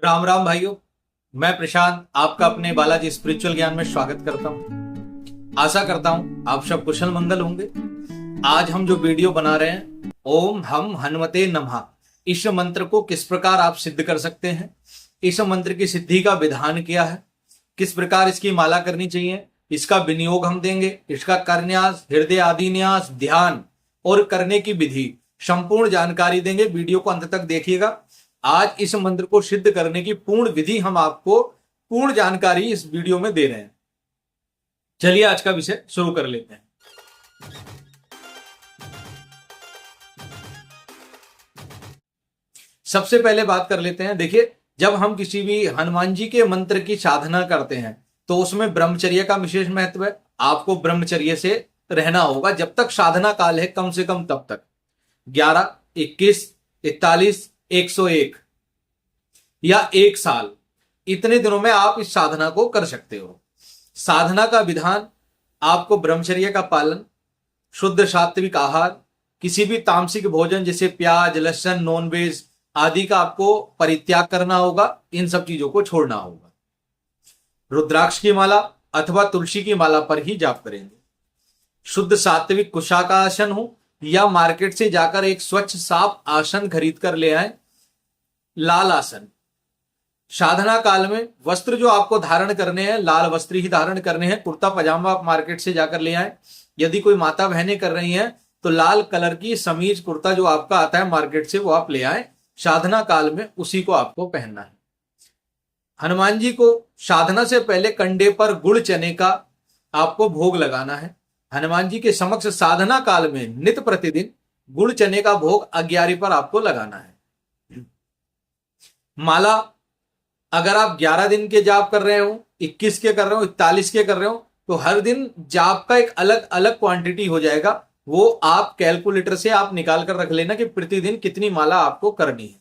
राम राम भाइयों। मैं प्रशांत आपका अपने बालाजी स्पिरिचुअल ज्ञान में स्वागत करता हूं। आशा करता हूं आप सब कुशल मंगल होंगे। आज हम जो वीडियो बना रहे हैं, ओम हम हनुमते नमः, इस मंत्र को किस प्रकार आप सिद्ध कर सकते हैं, इस मंत्र की सिद्धि का विधान क्या है, किस प्रकार इसकी माला करनी चाहिए, इसका विनियोग हम देंगे, इसका करन्यास, हृदय आदि न्यास, ध्यान और करने की विधि संपूर्ण जानकारी देंगे। वीडियो को अंत तक देखिएगा। आज इस मंत्र को सिद्ध करने की पूर्ण विधि हम आपको पूर्ण जानकारी इस वीडियो में दे रहे हैं। चलिए आज का विषय शुरू कर लेते हैं। सबसे पहले बात कर लेते हैं। देखिए, जब हम किसी भी हनुमान जी के मंत्र की साधना करते हैं तो उसमें ब्रह्मचर्य का विशेष महत्व है। आपको ब्रह्मचर्य से रहना होगा जब तक साधना काल है, कम से कम तब तक 11, 21, 41, 101 या 1 साल, इतने दिनों में आप इस साधना को कर सकते हो। साधना का विधान आपको ब्रह्मचर्य का पालन, शुद्ध सात्विक आहार, किसी भी तामसिक भोजन जैसे प्याज, लहसुन, नॉनवेज आदि का आपको परित्याग करना होगा। इन सब चीजों को छोड़ना होगा। रुद्राक्ष की माला अथवा तुलसी की माला पर ही जाप करेंगे। शुद्ध सात्विक कुशा का आसन हो या मार्केट से जाकर एक स्वच्छ साफ आसन खरीद कर ले आए, लाल आसन। साधना काल में वस्त्र जो आपको धारण करने हैं, लाल वस्त्र ही धारण करने हैं। कुर्ता पजामा आप मार्केट से जाकर ले आए। यदि कोई माता बहनें कर रही हैं तो लाल कलर की समीज कुर्ता जो आपका आता है मार्केट से, वो आप ले आए। साधना काल में उसी को आपको पहनना है। हनुमान जी को साधना से पहले कंडे पर गुड़ चने का आपको भोग लगाना है। हनुमान जी के समक्ष साधना काल में नित्य प्रतिदिन गुड़ चने का भोग अग्यारी पर आपको लगाना है। माला अगर आप 11 दिन के जाप कर रहे हो, 21 के कर रहे हो, 41 के कर रहे हो, तो हर दिन जाप का एक अलग अलग क्वांटिटी हो जाएगा। वो आप कैलकुलेटर से आप निकाल कर रख लेना कि प्रतिदिन कितनी माला आपको करनी है।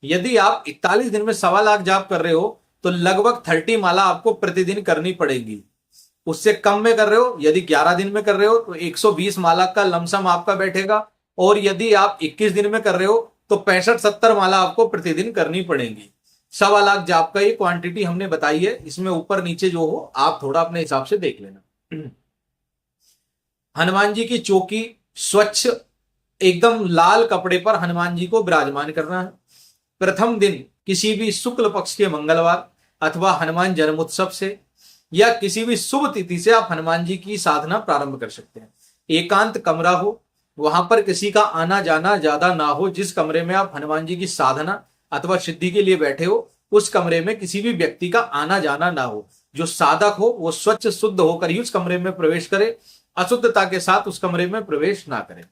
यदि आप 41 दिन में 1.25 लाख जाप कर रहे हो तो लगभग 30 माला आपको प्रतिदिन करनी पड़ेगी। उससे कम में कर रहे हो, यदि 11 दिन में कर रहे हो तो 120 माला का लमसम आपका बैठेगा। और यदि आप 21 दिन में कर रहे हो तो 65-70 माला आपको प्रतिदिन करनी पड़ेगी। 1.25 लाख जाप का ये क्वांटिटी हमने बताई है। इसमें ऊपर नीचे जो हो आप थोड़ा अपने हिसाब से देख लेना। हनुमान जी की चौकी स्वच्छ एकदम लाल कपड़े पर हनुमान जी को विराजमान करना है। प्रथम दिन किसी भी शुक्ल पक्ष के मंगलवार अथवा हनुमान जन्मोत्सव से या किसी भी शुभ तिथि से आप हनुमान जी की साधना प्रारंभ कर सकते हैं। एकांत कमरा हो, वहां पर किसी का आना जाना ज्यादा ना हो। जिस कमरे में आप हनुमान जी की साधना अथवा सिद्धि के लिए बैठे हो, उस कमरे में किसी भी व्यक्ति का आना जाना ना हो। जो साधक हो वो स्वच्छ शुद्ध होकर ही उस कमरे में प्रवेश करे, अशुद्धता के साथ उस कमरे में प्रवेश ना करे।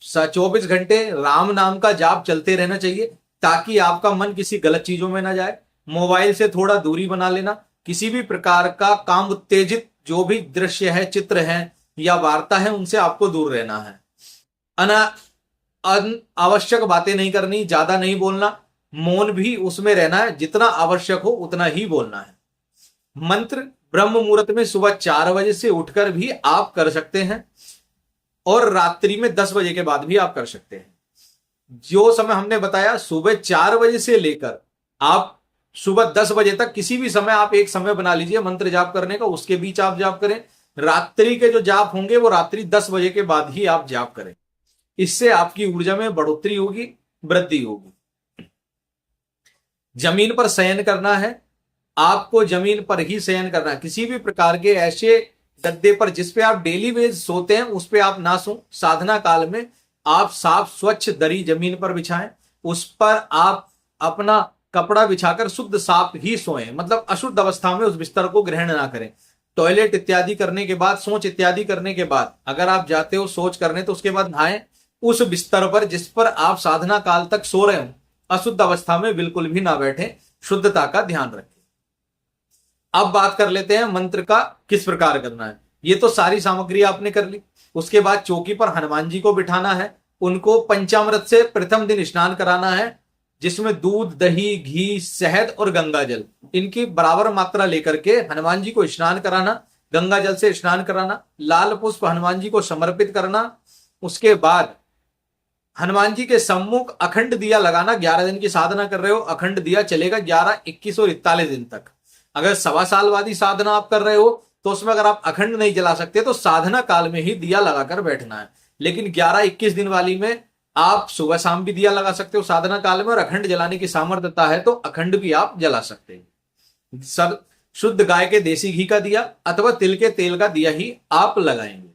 24 घंटे राम नाम का जाप चलते रहना चाहिए ताकि आपका मन किसी गलत चीजों में ना जाए। मोबाइल से थोड़ा दूरी बना लेना। किसी भी प्रकार का काम उत्तेजित जो भी दृश्य है, चित्र है या वार्ता है, उनसे आपको दूर रहना है। अनावश्यक बातें नहीं करनी, ज्यादा नहीं बोलना, मौन भी उसमें रहना है। जितना आवश्यक हो उतना ही बोलना है। मंत्र ब्रह्म मुहूर्त में सुबह 4 बजे से उठकर भी आप कर सकते हैं और रात्रि में 10 बजे के बाद भी आप कर सकते हैं। जो समय हमने बताया, सुबह 4 बजे से लेकर आप सुबह 10 बजे तक किसी भी समय आप एक समय बना लीजिए मंत्र जाप करने का, उसके बीच आप जाप करें। रात्रि के जो जाप होंगे वो रात्रि 10 बजे के बाद ही आप जाप करें। इससे आपकी ऊर्जा में बढ़ोतरी होगी, वृद्धि होगी। जमीन पर शयन करना है। आपको जमीन पर ही शयन करना है। किसी भी प्रकार के ऐसे गद्दे पर जिस पे आप डेली बेस सोते हैं उस पे आप ना सो। साधना काल में आप साफ स्वच्छ दरी जमीन पर बिछाएं। उस पर आप अपना कपड़ा बिछाकर शुद्ध साफ ही सोएं, मतलब अशुद्ध अवस्था में उस बिस्तर को ग्रहण ना करें। टॉयलेट इत्यादि करने के बाद, शौच इत्यादि करने के बाद अगर आप जाते हो शौच करने तो उसके बाद नहाएं। उस बिस्तर पर जिस पर आप साधना काल तक सो रहे हो, अशुद्ध अवस्था में बिल्कुल भी ना बैठे। शुद्धता का ध्यान रखें। अब बात कर लेते हैं मंत्र का किस प्रकार करना है। ये तो सारी सामग्री आपने कर ली। उसके बाद चौकी पर हनुमान जी को बिठाना है। उनको पंचामृत से प्रथम दिन स्नान कराना है, जिसमें दूध, दही, घी, शहद और गंगा जल, इनकी बराबर मात्रा लेकर के हनुमान जी को स्नान कराना। गंगा जल से स्नान कराना, लाल पुष्प हनुमान जी को समर्पित करना। उसके बाद हनुमान जी के सम्मुख अखंड दिया लगाना। 11 दिन की साधना कर रहे हो, अखंड दिया चलेगा 11, 21 और 41 दिन तक। अगर 1.25 साल वाली साधना आप कर रहे हो तो उसमें अगर आप अखंड नहीं जला सकते तो साधना काल में ही दिया लगाकर बैठना है। लेकिन 11-21 दिन वाली में आप सुबह शाम भी दिया लगा सकते हो साधना काल में, और अखंड जलाने की सामर्थ्यता है तो अखंड भी आप जला सकते हैं। सब शुद्ध गाय के देसी घी का दिया अथवा तिल के तेल का दिया ही आप लगाएंगे।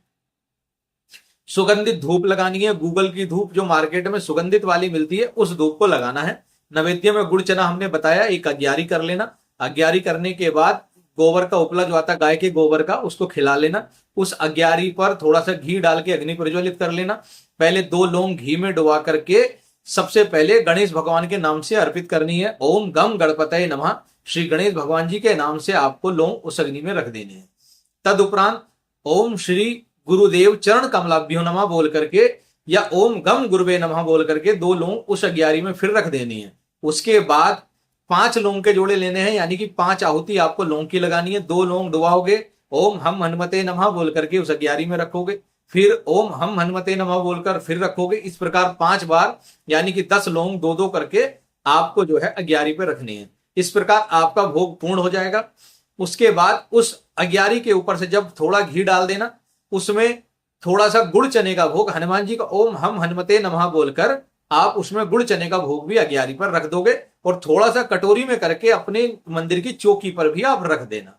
सुगंधित धूप लगानी है, गूगल की धूप जो मार्केट में सुगंधित वाली मिलती है उस धूप को लगाना है। नैवेद्य में गुड़ चना हमने बताया, एक अग्यारी कर लेना। अग्यारी करने के बाद गोबर का उपला जो आता है गाय के गोबर का, उसको खिला लेना। उस अग्यारी पर थोड़ा सा घी डाल के अग्नि प्रज्वलित कर लेना। पहले 2 लौंग घी में डुबा करके सबसे पहले गणेश भगवान के नाम से अर्पित करनी है। ओम गम गणपतये नमः, श्री गणेश भगवान जी के नाम से आपको लौंग उस अग्नि में रख देने हैं। तदुपरांत ओम श्री गुरुदेव चरण कमलाभ्यो नमः बोल करके या ओम गम गुरुवे नमः बोल करके 2 लौंग उस अग्यारी में फिर रख देनी है। उसके बाद 5 लौंग के जोड़े लेने हैं, यानी कि 5 आहुति आपको लौंग की लगानी है। 2 लौंग डुबाओगे, ओम हम हनुमते नमः बोल करके उस अग्यारी में रखोगे, फिर ओम हम हनुमते नमः बोलकर फिर रखोगे। इस प्रकार 5 बार, यानी कि 10 लौंग 2-2 करके आपको जो है अग्यारी पे रखनी है। इस प्रकार आपका भोग पूर्ण हो जाएगा। उसके बाद उस अग्यारी के ऊपर से जब थोड़ा घी डाल देना, उसमें थोड़ा सा गुड़ चने का भोग हनुमान जी का ओम हम हनुमते नमः बोलकर आप उसमें गुड़ चने का भोग भी अग्यारी पर रख दोगे, और थोड़ा सा कटोरी में करके अपने मंदिर की चौकी पर भी आप रख देना।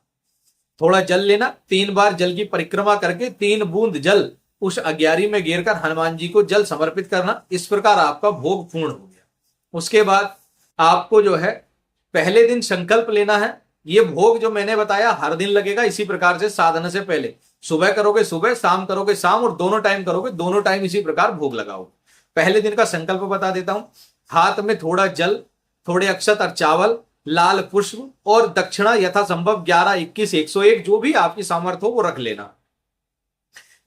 थोड़ा जल लेना, 3 बार जल की परिक्रमा करके 3 बूंद जल उस अग्यारी में गिरकर हनुमान जी को जल समर्पित करना। इस प्रकार आपका भोग पूर्ण हो गया। उसके बाद आपको जो है पहले दिन संकल्प लेना है। ये भोग जो मैंने बताया हर दिन लगेगा। इसी प्रकार से साधना से पहले सुबह करोगे सुबह, शाम करोगे शाम, और दोनों टाइम करोगे दोनों टाइम इसी प्रकार भोग लगाओ। पहले दिन का संकल्प बता देता हूं। हाथ में थोड़ा जल, थोड़े अक्षत और चावल, लाल पुष्प और दक्षिणा यथासंभव 11, 21, 101 जो भी आपकी सामर्थ्य हो वो रख लेना।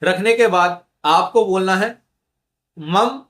रखने के बाद आपको बोलना है मम,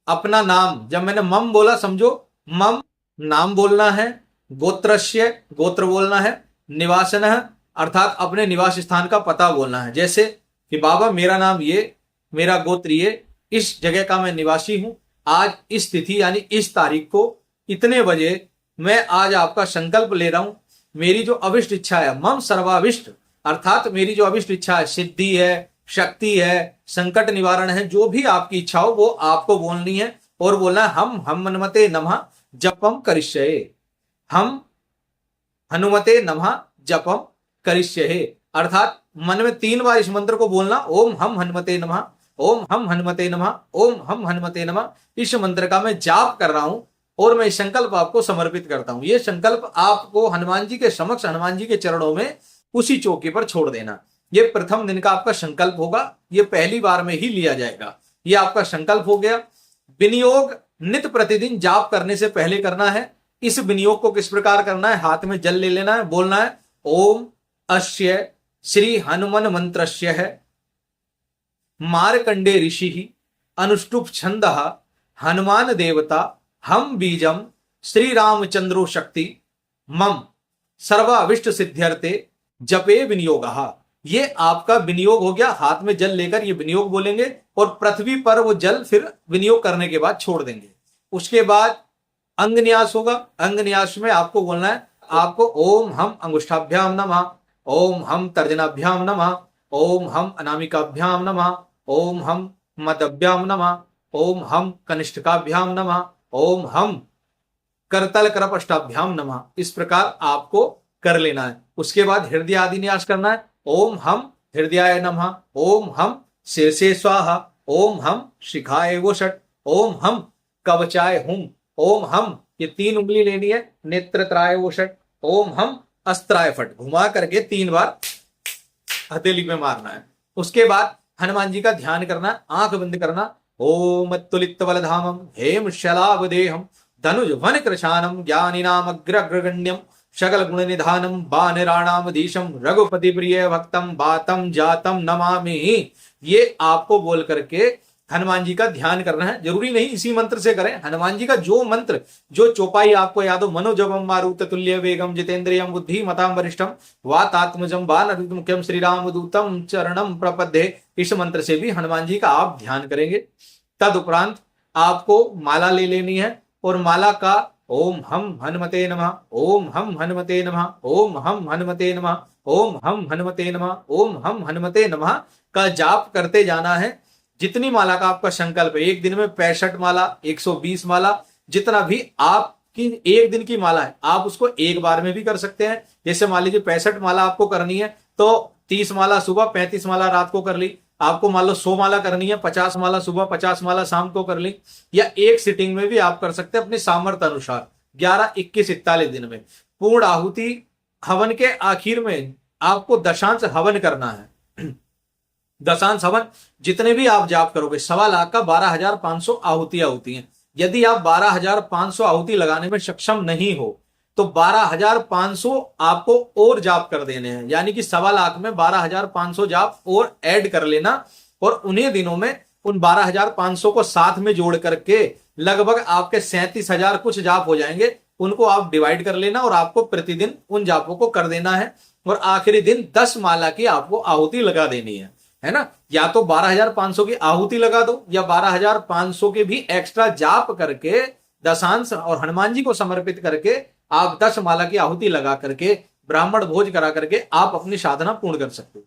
अपना नाम। जब मैंने मम बोला समझो मम नाम बोलना है, गोत्रस्य गोत्र बोलना है, निवासनः अर्थात अपने निवास स्थान का पता बोलना है। जैसे कि बाबा मेरा नाम ये, मेरा गोत्र ये, इस जगह का मैं निवासी हूं, आज इस तिथि यानी इस तारीख को इतने बजे मैं आज आपका संकल्प ले रहा हूं। मेरी जो अभिष्ट इच्छा है, मम सर्वाभिष्ट अर्थात मेरी जो अभिष्ट इच्छा है, सिद्धि है, शक्ति है, संकट निवारण है, जो भी आपकी इच्छा हो वो आपको बोलनी है। और बोलना है हम हनुमते नमः जपम करिष्ये, हम हनुमते नमः जपम करिष्ये, अर्थात मन में 3 बार इस मंत्र को बोलना। ओम हम हनुमते नमः, ओम हम हनुमते नमः, ओम हम हनुमते नमः। इस मंत्र का मैं जाप कर रहा हूं और मैं संकल्प आपको समर्पित करता हूं। यह संकल्प आपको हनुमान जी के समक्ष, हनुमान जी के चरणों में उसी चौकी पर छोड़ देना। यह प्रथम दिन का आपका संकल्प होगा। यह पहली बार में ही लिया जाएगा। यह आपका संकल्प हो गया। विनियोग नित्य प्रतिदिन जाप करने से पहले करना है। इस विनियोग को किस प्रकार करना है? हाथ में जल ले लेना है, बोलना है ओम अस्य श्री हनुमान मंत्रस्य है मारकंडे ऋषि अनुष्टुप छंद हनुमान देवता हम बीजम श्री रामचंद्रो शक्ति मम सर्वाविष्ट सिद्ध्यर्थे जपे विनियोग। ये आपका विनियोग हो गया। हाथ में जल लेकर ये विनियोग बोलेंगे और पृथ्वी पर वो जल फिर विनियोग करने के बाद छोड़ देंगे। उसके बाद अंगन्यास होगा। अंगन्यास में आपको बोलना है, आपको ओम हम अंगुष्ठाभ्याम नमः, ओम हम तर्जनाभ्याम नमः, ओम हम अनामिकाभ्याम नमः, ओम हम मदभ्याम नमः, ओम हम कनिष्ठकाभ्याम नमः, ओम हम करतल करपष्टाभ्याम नमः। इस प्रकार आपको कर लेना है। उसके बाद हृदय आदि न्यास करना है। ओम हम हृदयाय नमः, ओम हम शीर्षे स्वाहा, ओम हम शिखाय वोषट, ओम हम कवचाय हुम, ओम हम, ये 3 उंगली लेनी है, नेत्रत्राय वोषट, ओम हम अस्त्राय फट, घुमा करके 3 बार हथेली पे मारना है। उसके बाद हनुमान जी का ध्यान करना, आंख बंद करना। ओम तुलित बलधामम हेम शलाभ देहम धनुज वन कृशानम ज्ञानिनाम अग्रगण्यम शकल गुण निधानम बानराणाम धीशम रघुपति प्रिय भक्तम बातम जातम नमामि। ये आपको बोल करके हनुमान जी का ध्यान करना है। जरूरी नहीं इसी मंत्र से करें, हनुमान जी का जो मंत्र, जो चौपाई आपको याद हो, मनोजवम मारुत तुल्य वेगम जितेंद्रियम बुद्धि मताम वरिष्ठम वातात्मजम वानरमुख्यम श्री राम दूतम चरणम प्रपद्ये, इस मंत्र से भी हनुमान जी का आप ध्यान करेंगे। तदुपरांत आपको माला ले लेनी है और माला का ओम हम हनुमते नमः, ओम हम हनुमते नमः, ओम हम हनुमते नमः, ओम हम हनुमते नमः, ओम हम हनुमते नमः का जाप करते जाना है। जितनी माला का आपका संकल्प है, एक दिन में 65 माला, 120 माला, जितना भी आपकी एक दिन की माला है आप उसको एक बार में भी कर सकते हैं। जैसे मान लीजिए 65 माला आपको करनी है तो 30 माला सुबह, 35 माला रात को कर ली। आपको मान लो 100 माला करनी है, 50 माला सुबह, 50 माला शाम को कर ली, या एक सिटिंग में भी आप कर सकते हैं अपने सामर्थ्य अनुसार। 11, 21, 41 दिन में पूर्ण आहुति हवन के आखिर में आपको दशांश हवन करना है। दशांश हवन जितने भी आप जाप करोगे, 1.25 लाख का 12,500 आहुतियां होती हैं। यदि आप 12,500 आहुति लगाने में सक्षम नहीं हो तो 12,500 आपको और जाप कर देने हैं, यानी कि 1.25 लाख में 12,500 जाप और ऐड कर लेना, और उन्हीं दिनों में उन 12,500 को साथ में जोड़ करके लगभग आपके 37,000 कुछ जाप हो जाएंगे। उनको आप डिवाइड कर लेना और आपको प्रतिदिन उन जापों को कर देना है, और आखिरी दिन 10 माला की आपको आहुति लगा देनी है ना। या तो 12,500 की आहुति लगा दो, या 12,500 के भी एक्स्ट्रा जाप करके दशांश और हनुमान जी को समर्पित करके आप 10 माला की आहुति लगा करके ब्राह्मण भोज करा करके आप अपनी साधना पूर्ण कर सकते हो।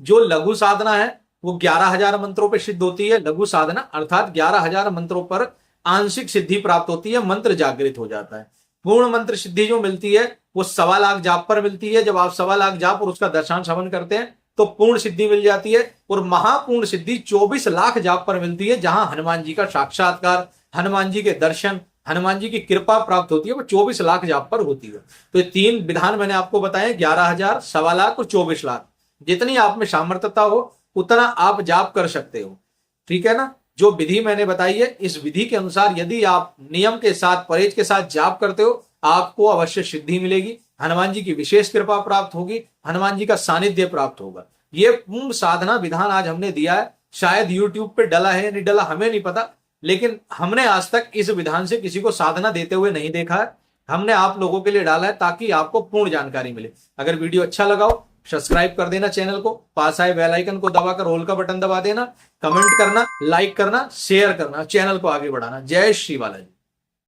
जो लघु साधना है वो 11,000 मंत्रों पर सिद्ध होती है। लघु साधना अर्थात 11,000 मंत्रों पर आंशिक सिद्धि प्राप्त होती है, मंत्र जागृत हो जाता है। पूर्ण मंत्र सिद्धि जो मिलती है वो 1.25 लाख जाप पर मिलती है। जब आप 1.25 लाख जाप और उसका दशांश हवन करते हैं तो पूर्ण सिद्धि मिल जाती है, और महापूर्ण सिद्धि 24 लाख जाप पर मिलती है, जहां हनुमान जी का साक्षात्कार, हनुमान जी के दर्शन, हनुमान जी की कृपा प्राप्त होती है, वो 24 लाख जाप पर होती है। तो ये 3 विधान मैंने आपको बताए, 11,000, 1.25 लाख और 24 लाख। जितनी आप में सामर्थ्यता हो उतना आप जाप कर सकते हो, ठीक है ना। जो विधि मैंने बताई है, इस विधि के अनुसार यदि आप नियम के साथ, परहेज के साथ जाप करते हो, आपको अवश्य सिद्धि मिलेगी, हनुमान जी की विशेष कृपा प्राप्त होगी, हनुमान जी का सानिध्य प्राप्त होगा। ये पूर्ण साधना विधान आज हमने दिया है। शायद यूट्यूब पे डला है नहीं डला हमें नहीं पता, लेकिन हमने आज तक इस विधान से किसी को साधना देते हुए नहीं देखा है। हमने आप लोगों के लिए डाला है ताकि आपको पूर्ण जानकारी मिले। अगर वीडियो अच्छा लगा हो सब्सक्राइब कर देना चैनल को, पास आए बेल आइकन को दबाकर ऑल का बटन दबा देना, कमेंट करना, लाइक करना, शेयर करना, चैनल को आगे बढ़ाना। जय श्री बालाजी।